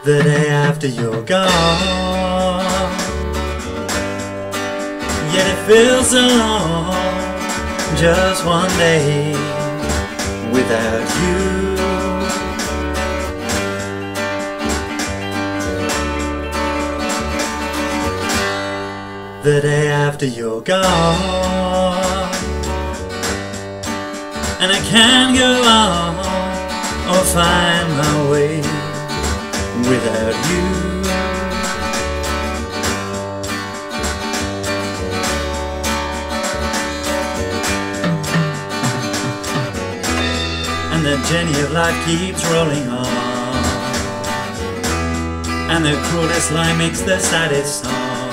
the day after you're gone. Yet it feels so long, just one day without you. The day after you're gone, and I can't go on or find my way without you. And the journey of life keeps rolling on, and the cruelest lie makes the saddest song,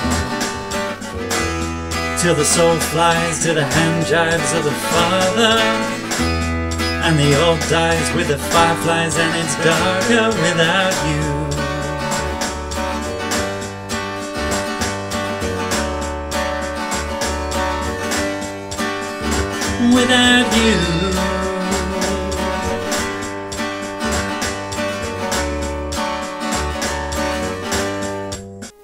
till the soul flies to the hand jives of the Father, and the old dies with the fireflies, and it's darker without you. Without you.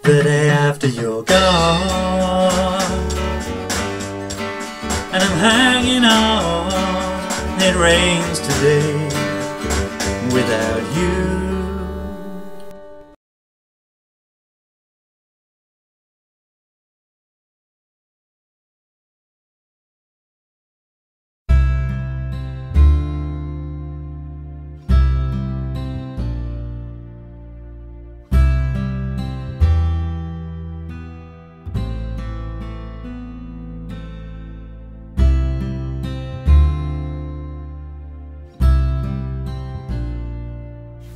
The day after you're gone, and I'm hanging on, it rains today without you.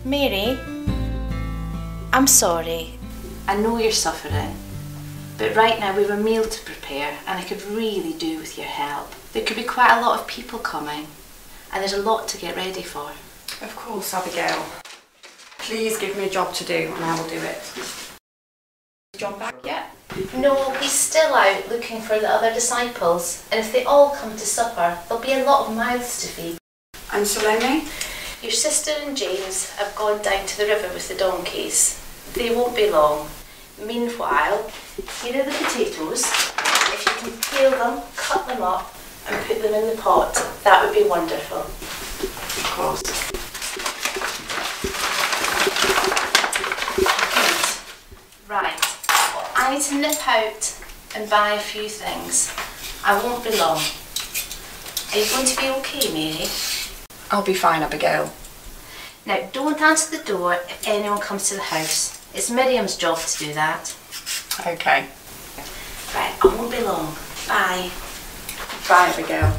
Mary, I'm sorry. I know you're suffering, but right now we've a meal to prepare and I could really do with your help. There could be quite a lot of people coming and there's a lot to get ready for. Of course, Abigail. Please give me a job to do and I will do it. Is John back yet? No, he's still out looking for the other disciples, and if they all come to supper, there'll be a lot of mouths to feed. And Salome? Your sister and James have gone down to the river with the donkeys. They won't be long. Meanwhile, here are the potatoes. If you can peel them, cut them up and put them in the pot, that would be wonderful. Of course. Good. Right. Well, I need to nip out and buy a few things. I won't be long. Are you going to be okay, Mary? I'll be fine, Abigail. Now, don't answer the door if anyone comes to the house. It's Miriam's job to do that. Okay. Right, I won't be long. Bye. Bye, Abigail.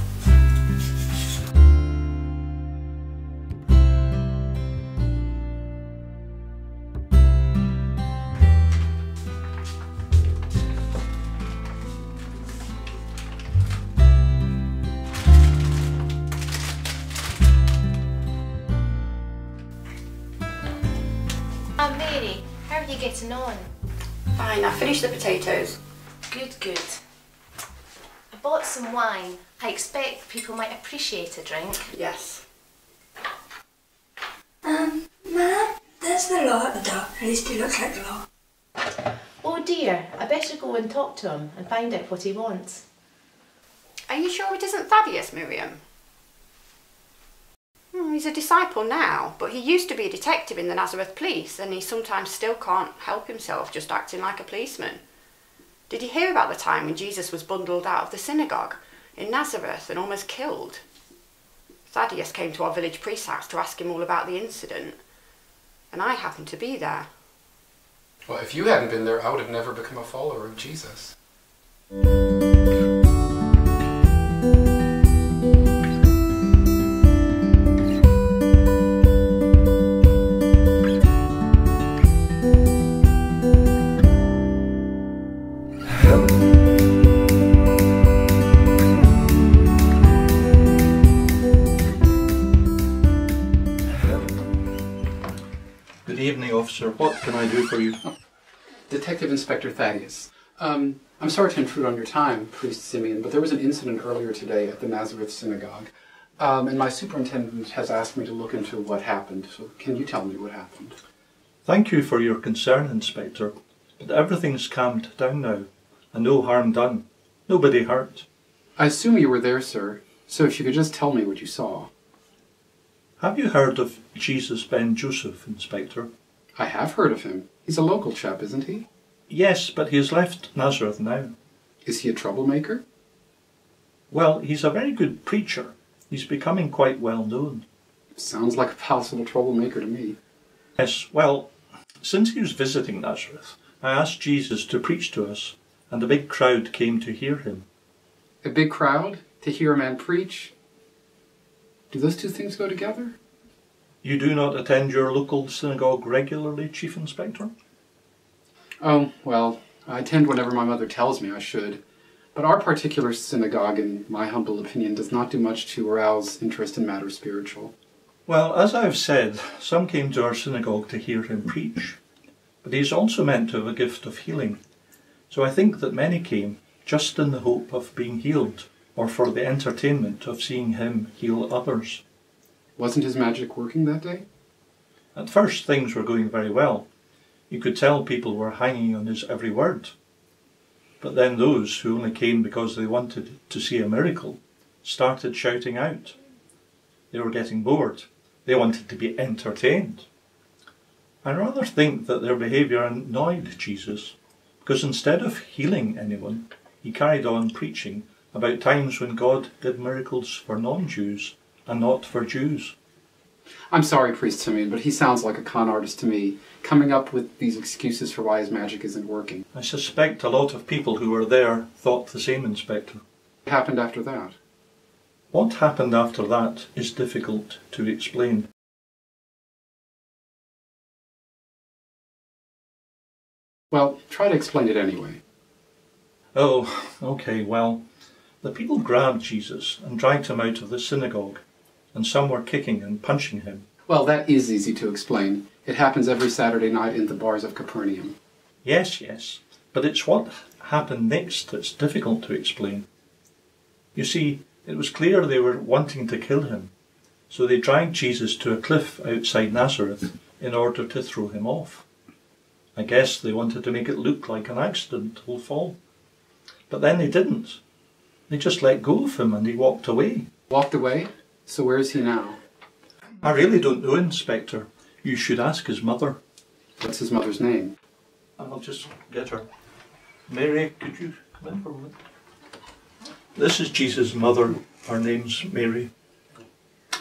Mary, how are you getting on? Fine, I finished the potatoes. Good, good. I bought some wine. I expect people might appreciate a drink. Yes. Ma'am, there's the law at the door. At least he looks like the law. Oh dear, I better go and talk to him and find out what he wants. Are you sure it isn't Thaddeus, Miriam? He's a disciple now, but he used to be a detective in the Nazareth police and he sometimes still can't help himself just acting like a policeman. Did you hear about the time when Jesus was bundled out of the synagogue in Nazareth and almost killed? Thaddeus came to our village priest's house to ask him all about the incident, and I happened to be there. Well, if you hadn't been there, I would have never become a follower of Jesus. Good evening, officer. What can I do for you? Detective Inspector Thaddeus. I'm sorry to intrude on your time, Priest Simeon, but there was an incident earlier today at the Nazareth Synagogue, and my superintendent has asked me to look into what happened. So can you tell me what happened? Thank you for your concern, Inspector, but everything's calmed down now, and no harm done. Nobody hurt. I assume you were there, sir, so if you could just tell me what you saw. Have you heard of Jesus Ben Joseph, Inspector? I have heard of him. He's a local chap, isn't he? Yes, but he has left Nazareth now. Is he a troublemaker? Well, he's a very good preacher. He's becoming quite well known. Sounds like a possible troublemaker to me. Yes, well, since he was visiting Nazareth, I asked Jesus to preach to us, and a big crowd came to hear him. A big crowd to hear a man preach? Do those two things go together? You do not attend your local synagogue regularly, Chief Inspector? Oh, well, I attend whenever my mother tells me I should. But our particular synagogue, in my humble opinion, does not do much to arouse interest in matters spiritual. Well, as I've said, some came to our synagogue to hear him preach, but he is also meant to have a gift of healing. So I think that many came just in the hope of being healed, or for the entertainment of seeing him heal others. Wasn't his magic working that day? At first things were going very well. You could tell people were hanging on his every word. But then those who only came because they wanted to see a miracle started shouting out. They were getting bored. They wanted to be entertained. I rather think that their behaviour annoyed Jesus, because instead of healing anyone, he carried on preaching about times when God did miracles for non-Jews and not for Jews. I'm sorry, Priest Simeon, but he sounds like a con artist to me, coming up with these excuses for why his magic isn't working. I suspect a lot of people who were there thought the same, Inspector. What happened after that? What happened after that is difficult to explain. Well, try to explain it anyway. Oh, okay, well, the people grabbed Jesus and dragged him out of the synagogue, and some were kicking and punching him. Well, that is easy to explain. It happens every Saturday night in the bars of Capernaum. Yes, but it's what happened next that's difficult to explain. You see, it was clear they were wanting to kill him, so they dragged Jesus to a cliff outside Nazareth in order to throw him off. I guess they wanted to make it look like an accidental fall. But then they didn't. They just let go of him and he walked away. Walked away? So where is he now? I really don't know, Inspector. You should ask his mother. What's his mother's name? I'll just get her. Mary, could you come in for a minute? This is Jesus' mother. Her name's Mary.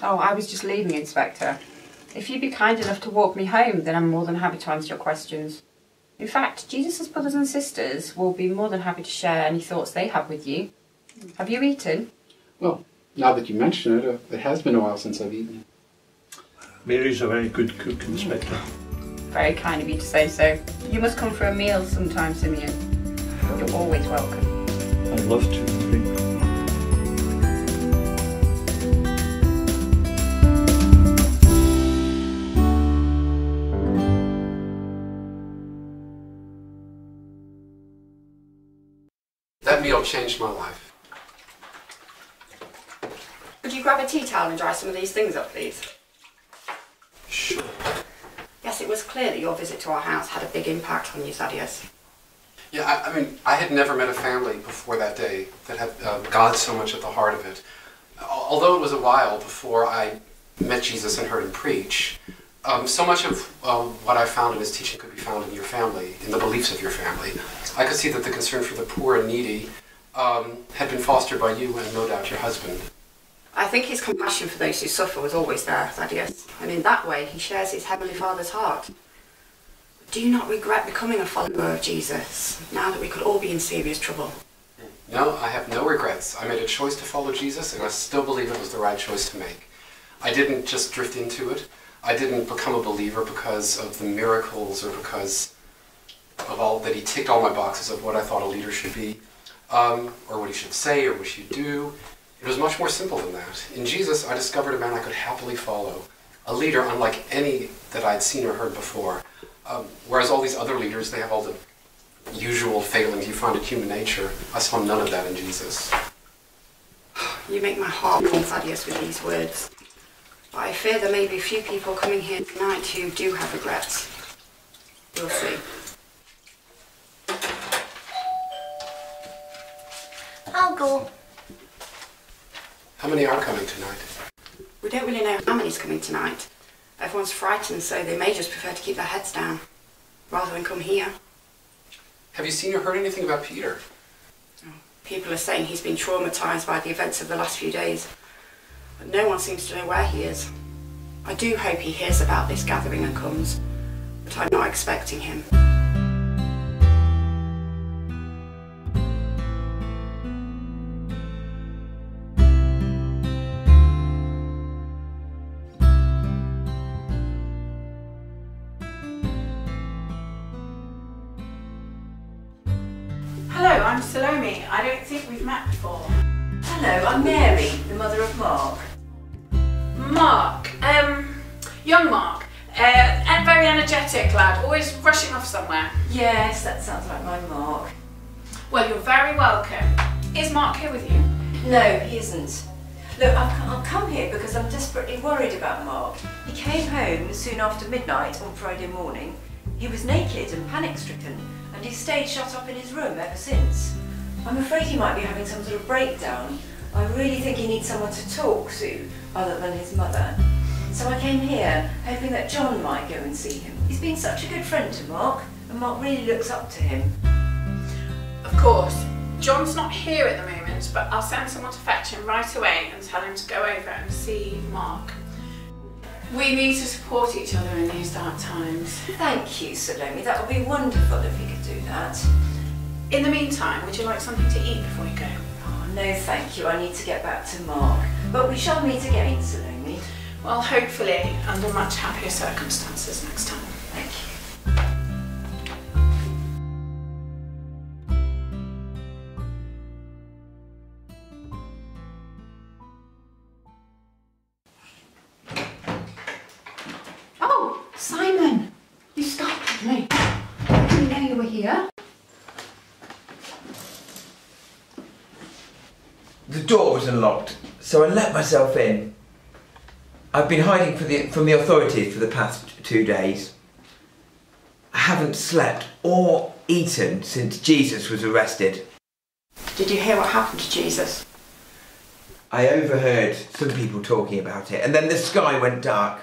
Oh, I was just leaving, Inspector. If you'd be kind enough to walk me home, then I'm more than happy to answer your questions. In fact, Jesus' brothers and sisters will be more than happy to share any thoughts they have with you. Have you eaten? Well, now that you mention it, it has been a while since I've eaten. Mary's a very good cook, Inspector. Very kind of you to say so. You must come for a meal sometime, Simeon. You're always welcome. I'd love to, Mary. That meal changed my life. Could you grab a tea towel and dry some of these things up, please? Sure. Yes, it was clear that your visit to our house had a big impact on you, Thaddeus. Yeah, I mean, I had never met a family before that day that had God so much at the heart of it. Although it was a while before I met Jesus and heard him preach, so much of what I found in his teaching could be found in your family, in the beliefs of your family. I could see that the concern for the poor and needy had been fostered by you and no doubt your husband. I think his compassion for those who suffer was always there, Thaddeus, and in that way he shares his Heavenly Father's heart. Do you not regret becoming a follower of Jesus, now that we could all be in serious trouble? No, I have no regrets. I made a choice to follow Jesus, and I still believe it was the right choice to make. I didn't just drift into it. I didn't become a believer because of the miracles or because of all that he ticked all my boxes of what I thought a leader should be, or what he should say or what he should do. It was much more simple than that. In Jesus, I discovered a man I could happily follow, a leader unlike any that I'd seen or heard before. Whereas all these other leaders, they have all the usual failings you find in human nature. I saw none of that in Jesus. You make my heart warm, Thaddeus, with these words. But I fear there may be a few people coming here tonight who do have regrets. We'll see. I'll go. How many are coming tonight? We don't really know how many's coming tonight. Everyone's frightened, so they may just prefer to keep their heads down, rather than come here. Have you seen or heard anything about Peter? People are saying he's been traumatised by the events of the last few days, but no one seems to know where he is. I do hope he hears about this gathering and comes, but I'm not expecting him. Hello, I'm Salome. I don't think we've met before. Hello, I'm Mary, the mother of Mark. Mark, young Mark, and very energetic lad, always rushing off somewhere. Yes, that sounds like my Mark. Well, you're very welcome. Is Mark here with you? No, he isn't. Look, I've come here because I'm desperately worried about Mark. He came home soon after midnight on Friday morning. He was naked and panic-stricken, and he's stayed shut up in his room ever since. I'm afraid he might be having some sort of breakdown. I really think he needs someone to talk to, other than his mother. So I came here, hoping that John might go and see him. He's been such a good friend to Mark, and Mark really looks up to him. Of course. John's not here at the moment, but I'll send someone to fetch him right away and tell him to go over and see Mark. We need to support each other in these dark times. Thank you, Salome. That would be wonderful if you could do that. In the meantime, would you like something to eat before you go? Oh, no, thank you. I need to get back to Mark. But we shall meet again, Salome. Well, hopefully under much happier circumstances next time. Thank you. Oh, Simon! You startled me. I didn't know you were here. The door was unlocked, so I let myself in. I've been hiding from the authorities for the past 2 days. I haven't slept or eaten since Jesus was arrested. Did you hear what happened to Jesus? I overheard some people talking about it, and then the sky went dark.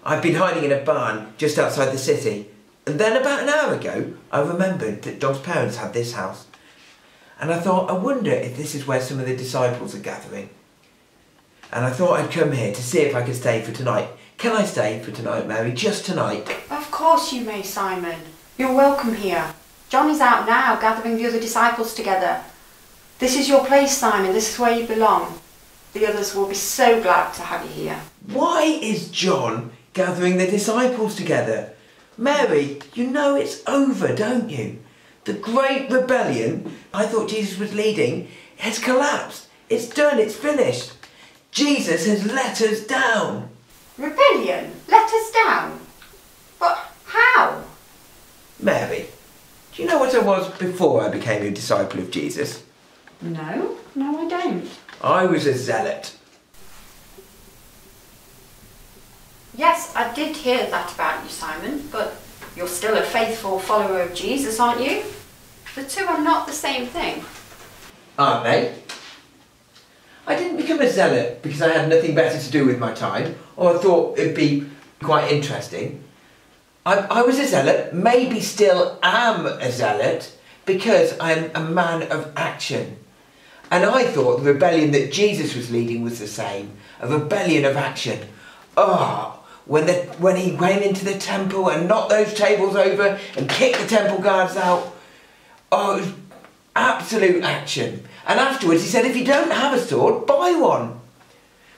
I've been hiding in a barn just outside the city, and then about an hour ago I remembered that Dom's parents had this house. And I thought, I wonder if this is where some of the disciples are gathering. And I thought I'd come here to see if I could stay for tonight. Can I stay for tonight, Mary? Just tonight? Of course you may, Simon. You're welcome here. John is out now, gathering the other disciples together. This is your place, Simon. This is where you belong. The others will be so glad to have you here. Why is John gathering the disciples together? Mary, you know it's over, don't you? The great rebellion I thought Jesus was leading has collapsed. It's done, it's finished. Jesus has let us down. Rebellion? Let us down? But how? Mary, do you know what I was before I became a disciple of Jesus? No, I don't. I was a zealot. Yes, I did hear that about you, Simon, but you're still a faithful follower of Jesus, aren't you? The two are not the same thing. Aren't they? I didn't become a zealot because I had nothing better to do with my time, or I thought it'd be quite interesting. I was a zealot, maybe still am a zealot, because I'm a man of action. And I thought the rebellion that Jesus was leading was the same, a rebellion of action. When he went into the temple and knocked those tables over and kicked the temple guards out, it was absolute action. And afterwards he said, if you don't have a sword, buy one.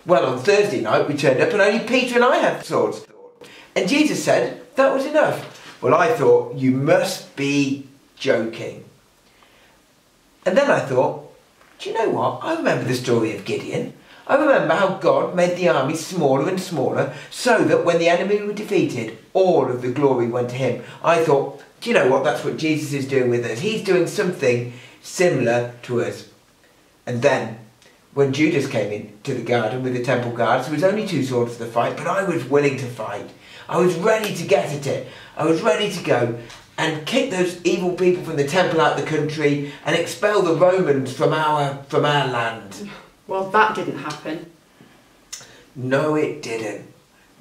Well, on Thursday night we turned up and only Peter and I had swords. And Jesus said, that was enough. Well, I thought, you must be joking. And then I thought, do you know what? I remember the story of Gideon. I remember how God made the army smaller and smaller so that when the enemy were defeated, all of the glory went to him. I thought, do you know what? That's what Jesus is doing with us. He's doing something similar to us. And then, when Judas came into the garden with the temple guards, there was only 2 swords to the fight, but I was willing to fight. I was ready to get at it. I was ready to go and kick those evil people from the temple out of the country and expel the Romans from our land. Well, that didn't happen. No, it didn't.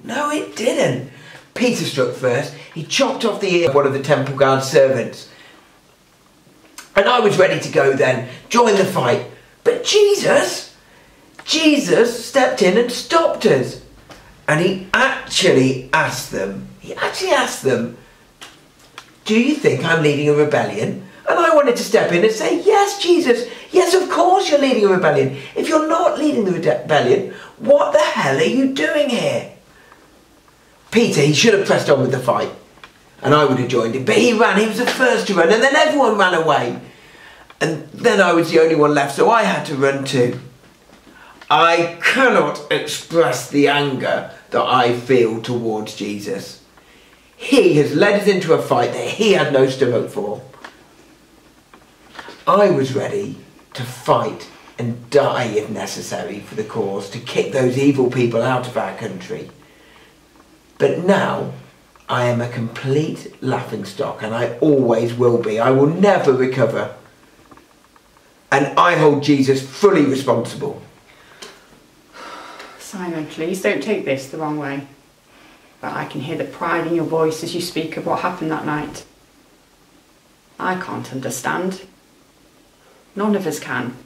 No, it didn't. Peter struck first. He chopped off the ear of one of the temple guard servants. And I was ready to go then, join the fight. But Jesus stepped in and stopped us. And he actually asked them, do you think I'm leading a rebellion? And I wanted to step in and say, yes, Jesus, yes, of course you're leading a rebellion. If you're not leading the rebellion, what the hell are you doing here? Peter, he should have pressed on with the fight. And I would have joined him. But he ran, he was the first to run, and then everyone ran away. And then I was the only one left, so I had to run too. I cannot express the anger that I feel towards Jesus. He has led us into a fight that he had no stomach for. I was ready to fight and die if necessary for the cause, to kick those evil people out of our country. But now I am a complete laughingstock, and I always will be. I will never recover. And I hold Jesus fully responsible. Simon, please don't take this the wrong way. But I can hear the pride in your voice as you speak of what happened that night. I can't understand. None of us can.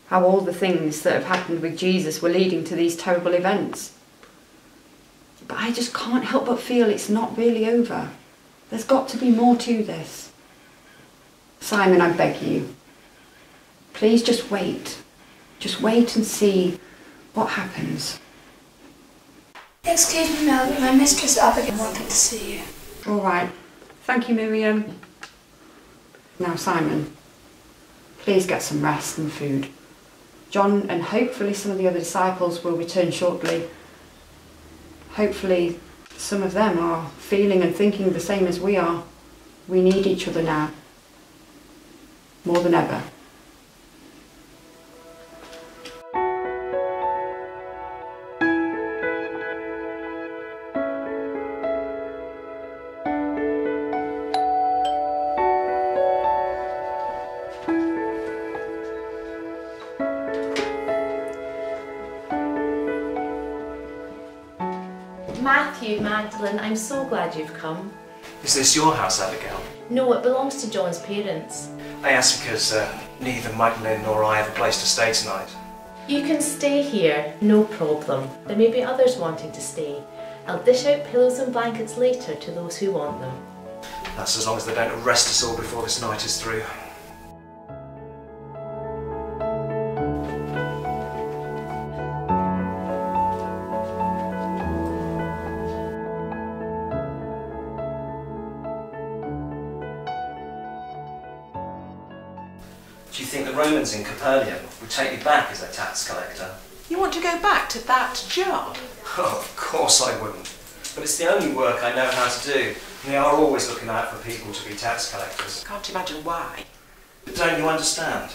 How all the things that have happened with Jesus were leading to these terrible events. But I just can't help but feel it's not really over. There's got to be more to this. Simon, I beg you. Please just wait. Just wait and see what happens. Excuse me, Mel, but my mistress Abigail wanted to see you. All right. Thank you, Miriam. Now, Simon, please get some rest and food. John and hopefully some of the other disciples will return shortly. Hopefully some of them are feeling and thinking the same as we are. We need each other now, more than ever. Matthew, Magdalene, I'm so glad you've come. Is this your house, Abigail? No, it belongs to John's parents. I ask because neither Magdalene nor I have a place to stay tonight. You can stay here, no problem. There may be others wanting to stay. I'll dish out pillows and blankets later to those who want them. That's as long as they don't arrest us all before this night is through. Do you think the Romans in Capernaum would take you back as their tax collector? You want to go back to that job? Oh, of course I wouldn't. But it's the only work I know how to do. And they are always looking out for people to be tax collectors. Can't imagine why. But don't you understand?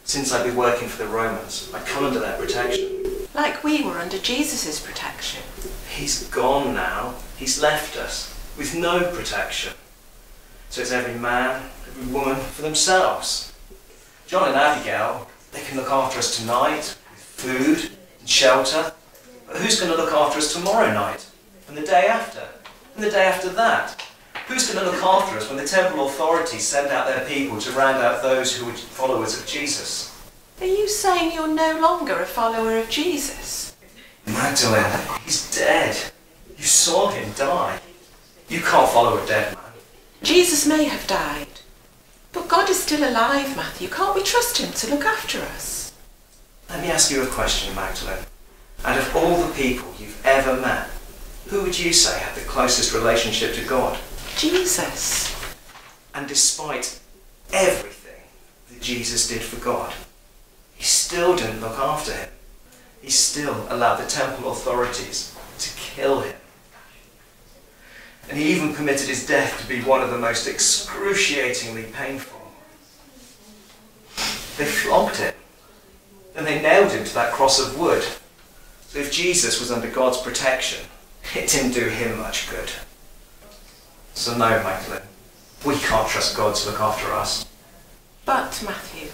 Since I'd be working for the Romans, I'd come under their protection. Like we were under Jesus' protection. He's gone now. He's left us with no protection. So it's every man, every woman for themselves. John and Abigail, they can look after us tonight with food and shelter. But who's going to look after us tomorrow night? And the day after? And the day after that? Who's going to look after us when the temple authorities send out their people to round out those who are followers of Jesus? Are you saying you're no longer a follower of Jesus? Magdalene, he's dead. You saw him die. You can't follow a dead man. Jesus may have died. But God is still alive, Matthew. Can't we trust him to look after us? Let me ask you a question, Magdalene. Out of all the people you've ever met, who would you say had the closest relationship to God? Jesus. And despite everything that Jesus did for God, he still didn't look after him. He still allowed the temple authorities to kill him. And he even permitted his death to be one of the most excruciatingly painful. They flogged him, and they nailed him to that cross of wood. So if Jesus was under God's protection, It didn't do him much good. So no, Magdalene, we can't trust God to look after us. But, Matthew,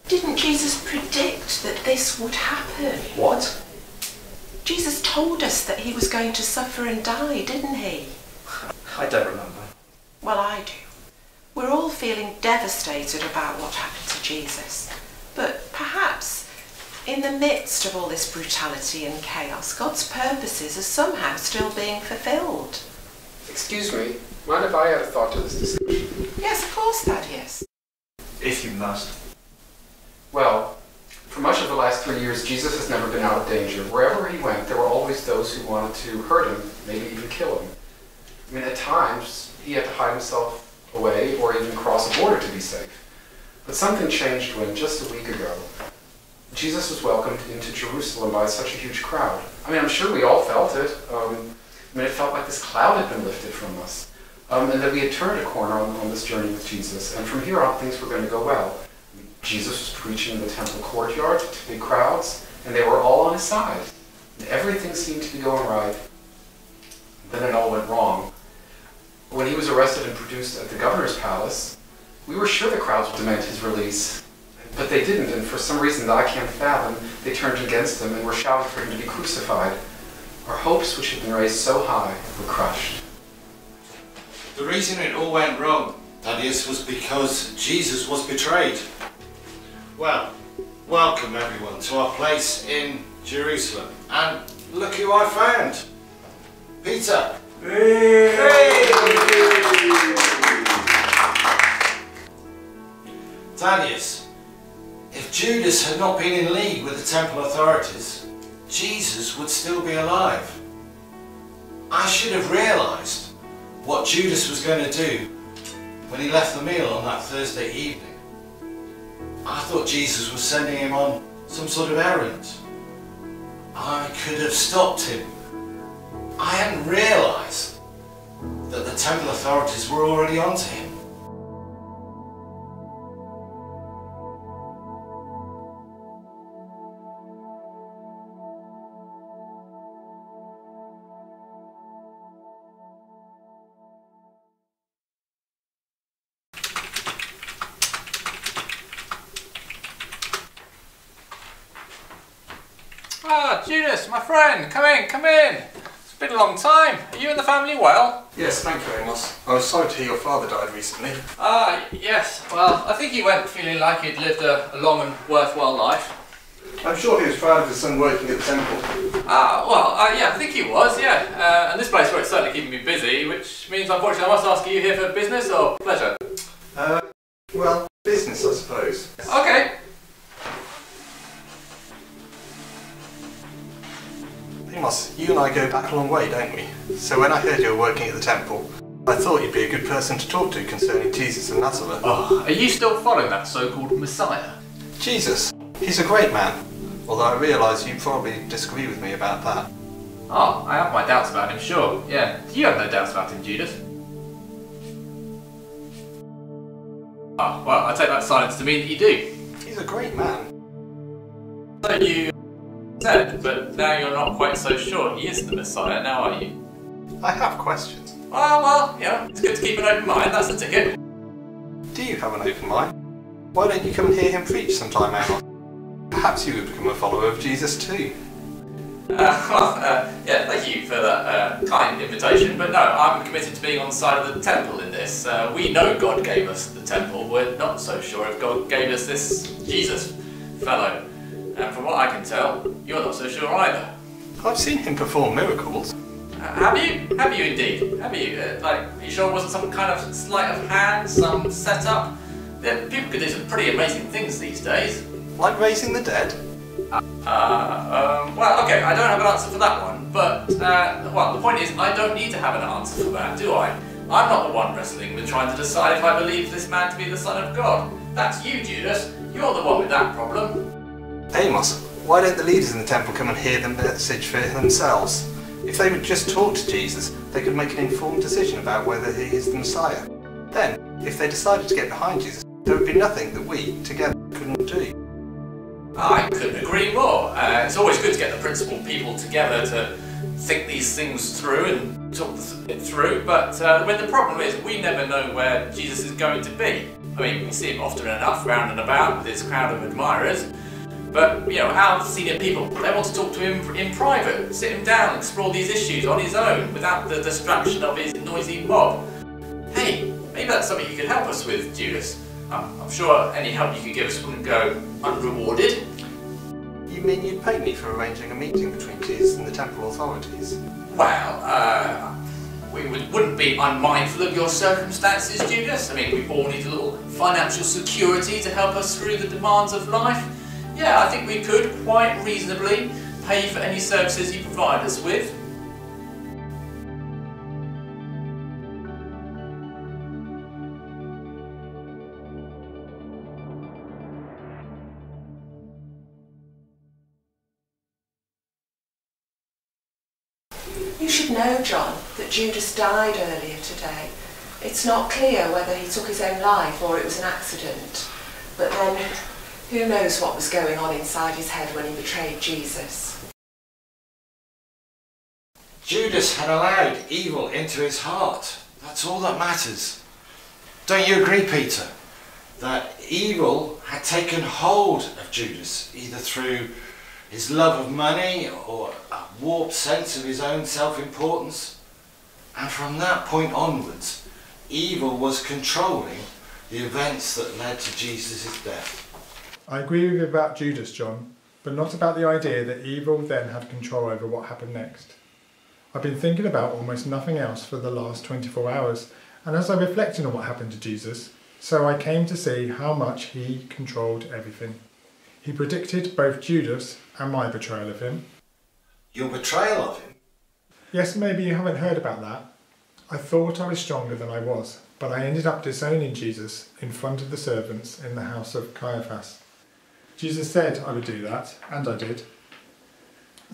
didn't Jesus predict that this would happen? What? Jesus told us that he was going to suffer and die, didn't he? I don't remember. Well, I do. We're all feeling devastated about what happened to Jesus. But perhaps, in the midst of all this brutality and chaos, God's purposes are somehow still being fulfilled. Excuse me, mind if I add a thought to this discussion? Yes, of course, Thaddeus. If you must. Well, for much of the last 3 years, Jesus has never been out of danger. Wherever he went, there were always those who wanted to hurt him, maybe even kill him. I mean, at times, he had to hide himself away or even cross a border to be safe. But something changed when, just a week ago, Jesus was welcomed into Jerusalem by such a huge crowd. I mean, I'm sure we all felt it. It felt like this cloud had been lifted from us. And that we had turned a corner on this journey with Jesus. And from here on, things were going to go well. Jesus was preaching in the temple courtyard to big crowds, and they were all on his side. And everything seemed to be going right. Then it all went wrong. When he was arrested and produced at the governor's palace, we were sure the crowds would demand his release. But they didn't, and for some reason that I can't fathom, they turned against him and were shouting for him to be crucified. Our hopes, which had been raised so high, were crushed. The reason it all went wrong, Thaddeus, was because Jesus was betrayed. Well, welcome everyone to our place in Jerusalem. And look who I found. Peter. Thaddeus, if Judas had not been in league with the temple authorities, Jesus would still be alive. I should have realised what Judas was going to do when he left the meal on that Thursday evening. I thought Jesus was sending him on some sort of errand. I could have stopped him. I hadn't realised that the temple authorities were already onto him. Ah, Judas, my friend, come in, come in. It's been a long time. Are you and the family well? Yes, thank you, Amos. I was sorry to hear your father died recently. Ah, yes. Well, I think he went feeling like he'd lived a long and worthwhile life. I'm sure he was proud of his son working at the temple. Yeah, I think he was, yeah. And this place works certainly keeping me busy, which means, unfortunately, I must ask, are you here for business or pleasure? Well, business, I suppose. Okay. Amos, you and I go back a long way, don't we? So when I heard you were working at the temple, I thought you'd be a good person to talk to concerning Jesus of Nazareth. Oh, are you still following that so-called Messiah? Jesus, he's a great man. Although I realise you probably disagree with me about that. Oh, I have my doubts about him, sure. Yeah. You have no doubts about him, Judas. Oh, well, I take that silence to mean that you do. He's a great man. So you said, but now you're not quite so sure he is the Messiah, now are you? I have questions. Oh, well, yeah, it's good to keep an open mind, that's the ticket. Do you have an open mind? Why don't you come and hear him preach sometime, Amos? Perhaps you would become a follower of Jesus too. Yeah, thank you for that kind invitation, but no, I'm committed to being on the side of the temple in this. We know God gave us the temple, we're not so sure if God gave us this Jesus fellow. And from what I can tell, you're not so sure either. I've seen him perform miracles. Have you? Have you indeed? Have you? Are you sure it wasn't some kind of sleight of hand, some setup? Yeah, people can do some pretty amazing things these days. Like raising the dead? Well, okay, I don't have an answer for that one, but, well, the point is, I don't need to have an answer for that, do I? I'm not the one wrestling with trying to decide if I believe this man to be the Son of God. That's you, Judas. You're the one with that problem. Amos, why don't the leaders in the temple come and hear the message for themselves? If they would just talk to Jesus, they could make an informed decision about whether he is the Messiah. Then, if they decided to get behind Jesus, there would be nothing that we, together, couldn't do. I couldn't agree more. It's always good to get the principled people together to think these things through and talk it through, but when the problem is we never know where Jesus is going to be. I mean, we see him often enough round and about with his crowd of admirers, but you know, our senior people, they want to talk to him in private, sit him down, explore these issues on his own without the distraction of his noisy mob. Hey, maybe that's something you could help us with, Judas. I'm sure any help you could give us wouldn't go unrewarded. You mean you'd pay me for arranging a meeting between Jesus and the temple authorities? Well, we wouldn't be unmindful of your circumstances, Judas. I mean, we all need a little financial security to help us through the demands of life. Yeah, I think we could, quite reasonably, pay for any services you provide us with. You should know, John, that Judas died earlier today. It's not clear whether he took his own life or it was an accident. But then, who knows what was going on inside his head when he betrayed Jesus? Judas had allowed evil into his heart. That's all that matters. Don't you agree, Peter? That evil had taken hold of Judas, either through his love of money or a warped sense of his own self-importance. And from that point onwards, evil was controlling the events that led to Jesus' death. I agree with you about Judas, John, but not about the idea that evil then had control over what happened next. I've been thinking about almost nothing else for the last 24 hours, and as I reflected on what happened to Jesus, so I came to see how much he controlled everything. He predicted both Judas and my betrayal of him. Your betrayal of him? Yes, maybe you haven't heard about that. I thought I was stronger than I was, but I ended up disowning Jesus in front of the servants in the house of Caiaphas. Jesus said I would do that, and I did.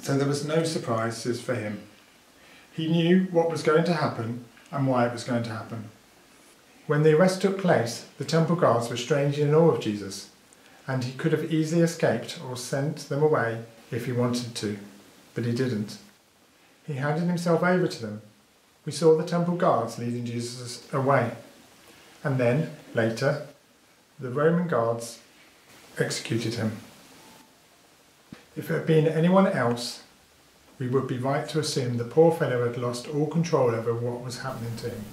So there was no surprises for him. He knew what was going to happen and why it was going to happen. When the arrest took place, the temple guards were strangely in awe of Jesus, and he could have easily escaped or sent them away if he wanted to, but he didn't. He handed himself over to them. We saw the temple guards leading Jesus away, and then, later, the Roman guards executed him. If it had been anyone else, we would be right to assume the poor fellow had lost all control over what was happening to him.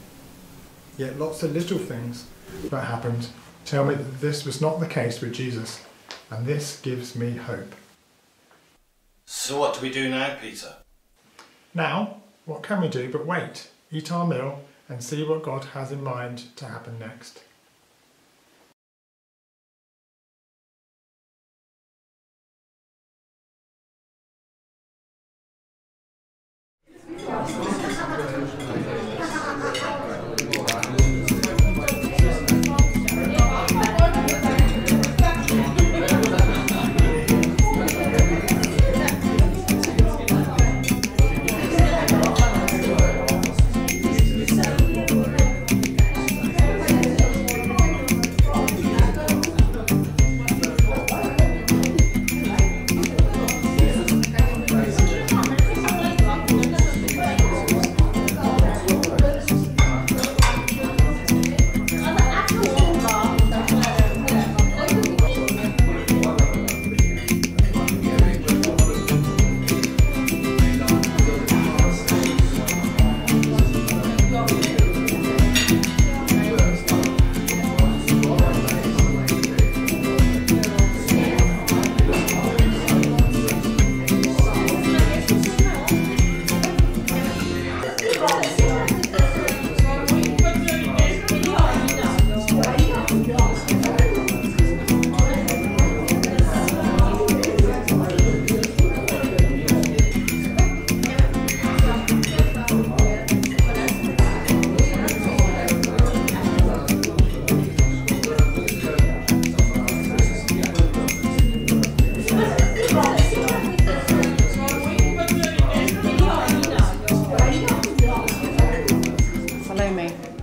Yet lots of little things that happened tell me that this was not the case with Jesus, and this gives me hope. So what do we do now, Peter? Now, what can we do but wait, eat our meal, and see what God has in mind to happen next?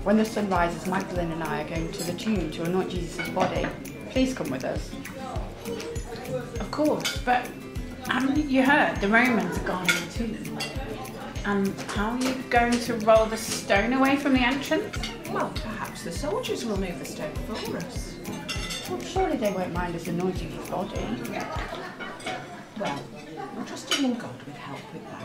When the sun rises, Magdalene and I are going to the tomb to anoint Jesus' body. Please come with us. Of course, but You heard, the Romans are guarding the tomb. And how are you going to roll the stone away from the entrance? Well, perhaps the soldiers will move the stone for us. Well, surely they won't mind us anointing his body. Well, I'm trusting in God with help with that.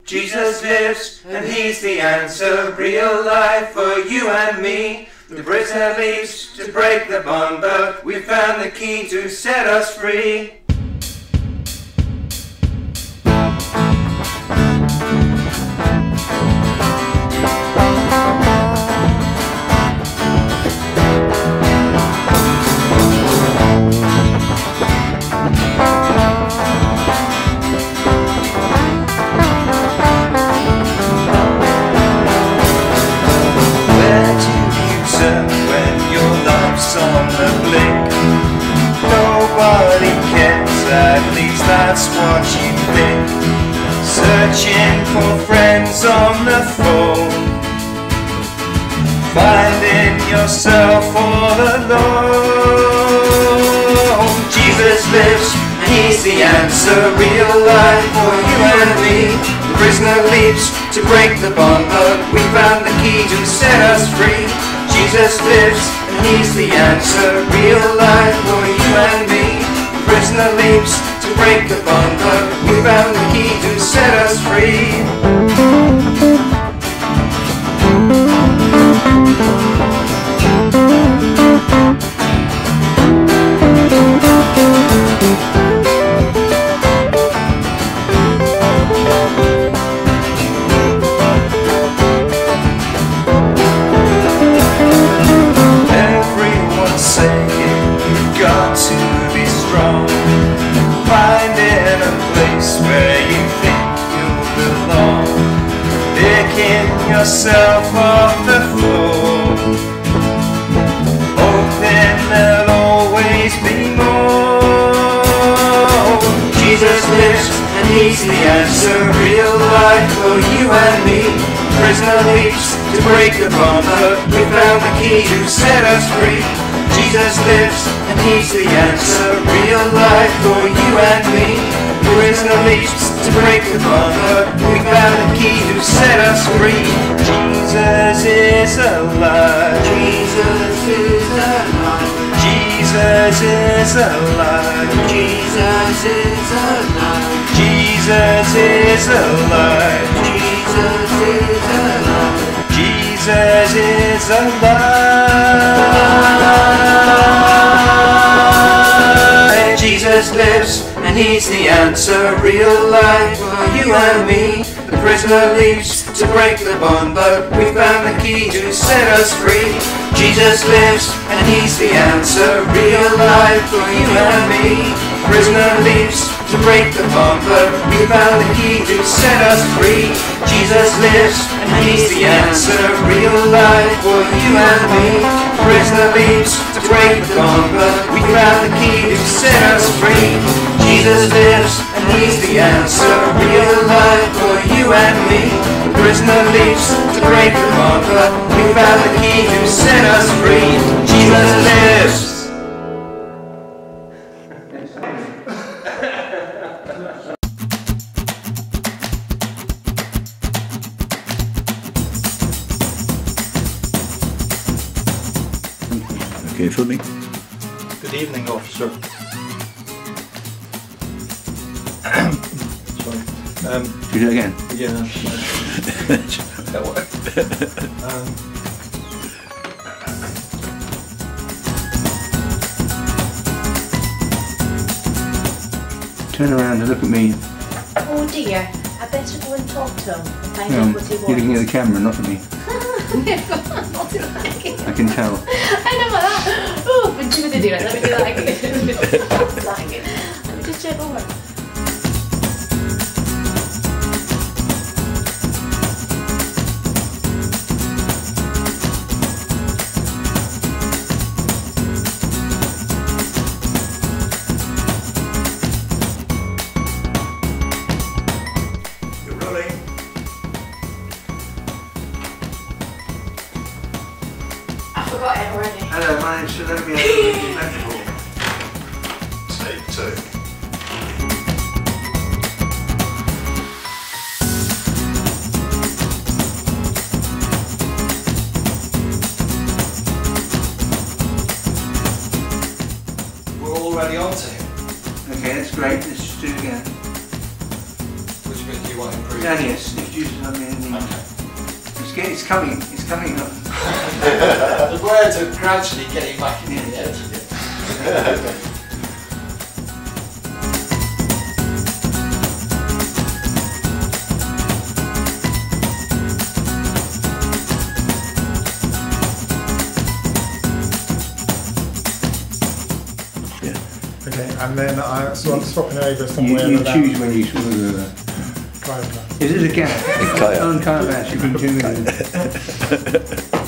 Jesus lives, and he's the answer, real life for you and me. The prisoner leaves to break the bond, but we found the key to set us free. That's what you think. Searching for friends on the phone, finding yourself all alone. Jesus lives, and he's the answer, real life for you and me. The prisoner leaps to break the bond, but we found the key to set us free. Jesus lives, and he's the answer, real life for you and me. The prisoner leaps to break the bond, but we found the key to set us free. Everyone's saying you've got to be strong, finding a place where you think you'll belong, picking yourself off the floor, hoping there'll always be more. Jesus lives, and he's the answer, real life for you and me. Prisoner leaps to break the bond, but we found the key to set us free. Jesus lives, and he's the answer, real life for you and me. Prisoner leaps to break the bond, but we found the key to set us free. Jesus is alive. Jesus is alive. Jesus is alive. Jesus is alive. Jesus is alive. Jesus is alive. Jesus Jesus is alive. Jesus lives and he's the answer, real life for you and me. The prisoner leaves to break the bond, but we found the key to set us free. Jesus lives and he's the answer, real life for you and me. The prisoner leaves to break the bond, but we found the key to set us free. Jesus lives and he's the answer, real life for you and me. The prisoner leaves to break the bond, but we found the key to set us free. Jesus lives and he's the answer, real life for you and me. The prisoner leaves to break the bond, but we found the key to set us free. Jesus lives. Okay, for me. Good evening, officer. Sorry. Do that again? Yeah. That worked. Turn around and look at me. Oh dear, I better go and talk to him and find No, out what he you're looking at the wants. camera, not at me. Not like it. I can tell. I know about that. Oh, but do it. Let me do that again. Let me just check over. You're rolling. I forgot it already. Hello, my name's Shalomia. Take two. We're already on to him. Okay, that's great. Let's just do it again. Which bit do you want improved? Daniel, introduce it on the ending. It's coming. It's coming up. The words are gradually getting back in the head. Okay, and then I'm swapping over somewhere. You without- choose when you sort of. Right, right. If there's a gap, Kayak. on Kayak, you can do it.